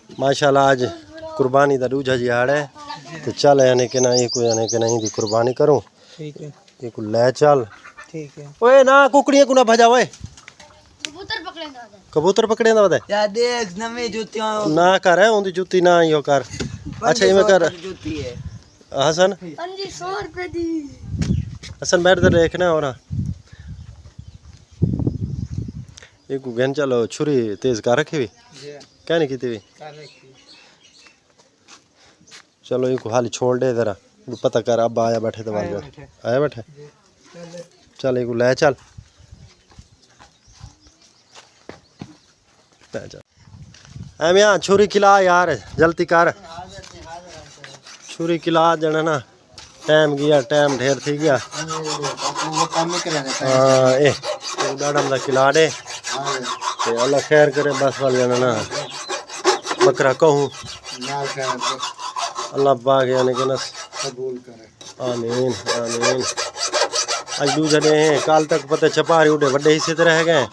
माशाल्लाह आज कुर्बानी दा दूजा दिहाड़ा है तो चल यानी कि ना ये कोई यानी कि नहीं दी कुर्बानी करूं। ठीक है, ये को ले चल। ठीक है। ओए ना कुकड़ियां को ना भजा ओए, कबूतर पकड़े ना बता या देख नवी जूतियां ना कर है ओंदी जूती ना यो कर। अच्छा ये मैं कर जूती है हसन 100 रुपए दी। हसन बैठ दे देखना और ये को गन चलो छुरी तेज कर रखी हुई क्या नहीं की हुई। चलो ये को हाली छोड़ दे जरा पता कर अब आया बैठे तो आया बैठे चल ये को ले चल एम यहाँ छुरी खिला यार जल्दी कर छुरी खिला देना ना टाइम गया टाइम ढेर थी गया। हाँ ए डाडम दा खिला दे अल्लाह खैर करे बस वाल जाना ना बकरा कहूँ अल्लाह पाक यानी कि ना कबूल करे आमीन आमीन। आज दूसरे डे हैं कल तक पता छपारी उठे बड़े हिस्से तो रह गए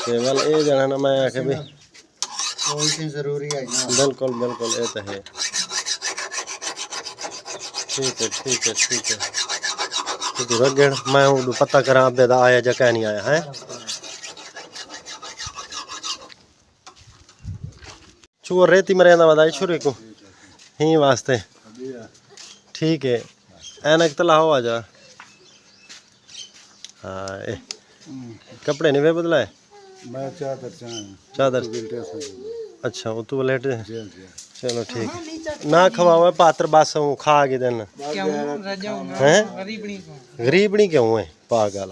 ते वाल ए जाना ना मैं आखे भी जरूरी है बिल्कुल बिल्कुल ये तो है। ठीक है ठीक है ठीक है तो रगड़ मैं उड़ पता करा अब दा आया जा कह नहीं आया है। चूर रेती में रहना बताई छुरी को ही वास्ते ठीक है ऐनक तला हो आ जा। हाँ ए कपड़े नहीं वे बदलाए मैं चादर अच्छा वो तू लेट चलो ठीक है ना खवाओ पात्र बास खा के दिन हैं गरीबनी क्यों है पागल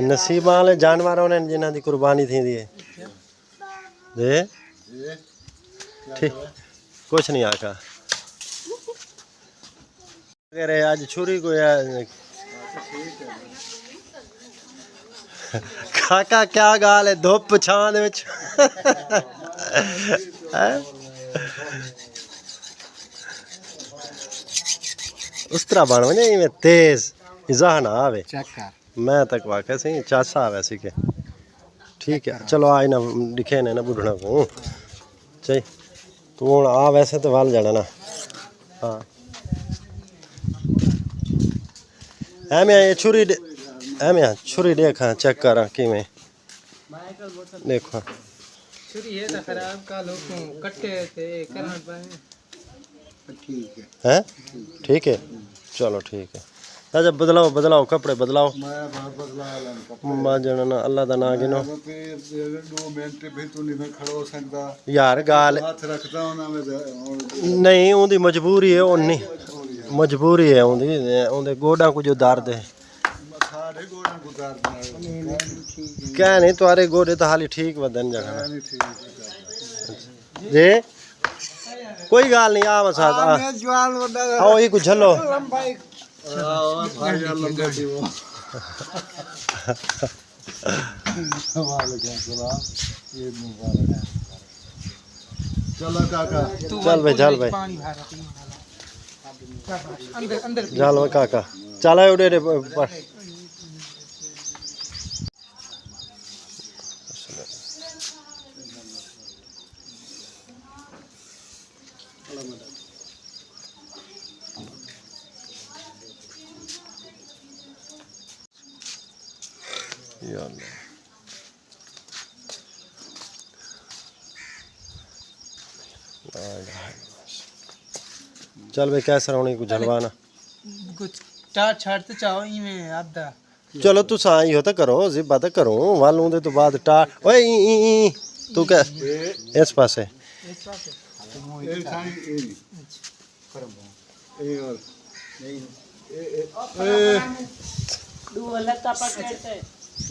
नसीब वाले जानवर ने जिन्हों की कुर्बानी थी है दे ठीक कुछ नहीं आका अरे आज छुरी को काका क्या गाल है धुप छां उस तरह बन वजे तेज इजा ना आवे मैं तक वाकई सही चासा आवे सी के ठीक है। चलो आज ना दिखे ने ना बुढ़ना को चाहिए तू हूँ आ वैसे तो वाल जाना ना। हाँ एम ये छुरी एम यहाँ छुरी देखा चेक करा कि में देखो छुरी है तो खराब का लोग कट्टे थे करना पाए ठीक है हैं ठीक है चलो ठीक है। राजा बदलाओ बदलाओ कपड़े बदलाओ मां ना अल्लाह दा ना गिनो 2 मिनट भी तू नहीं खड़ा हो सकता यार गाल हाथ रखता नहीं उनकी मजबूरी है उन्नी मजबूरी है उनके गोडा को जो दर्द है क्या नहीं तुम्हारे गोडे तो हाली ठीक वदन जगह जे कोई गाल नहीं आ मसाद आओ ये कुछ झलो चलो काका चल भाई चल भाई चल भाई काका चल उड़े रे चल भाई कैसा होने कुछ जलवाना कुछ टाट छाड़ते चाहो ई में आधा चलो तू साई हो तो करो जिब्बा तो करो वालों दे तो बाद टाट ओए ई तू क्या इस पासे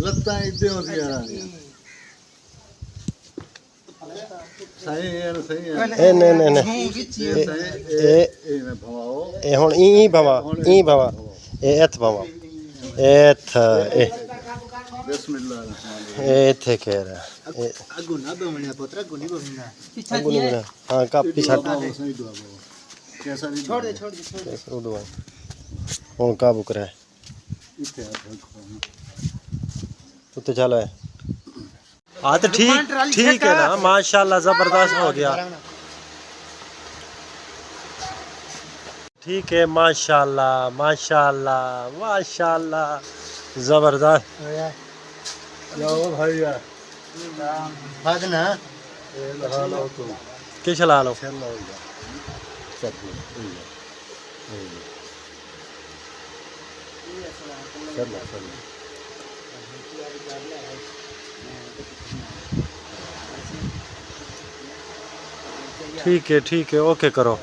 लगता है इतने होती है सही है सही है ए नहीं ए हुन ई भवा ए एथ भवा एथ ए बिस्मिल्लाह ए थे कह रहा अगु ना बमणिया पुत्र अगु नहीं बमणिया अगु नहीं हां का पीछा सही दुआ कैसा नहीं छोड़ दे हुन काबू करे इतने तो चला है हाँ तो ठीक है ना, माशाल्लाह जबरदस्त हो गया। ठीक है, माशाल्लाह माशाल्लाह माशाल्लाह जबरदस्त। जाओ भैया भागना ये लगा लो तुम के चला लो। चल लो सब चल लो ठीक है ओके करो।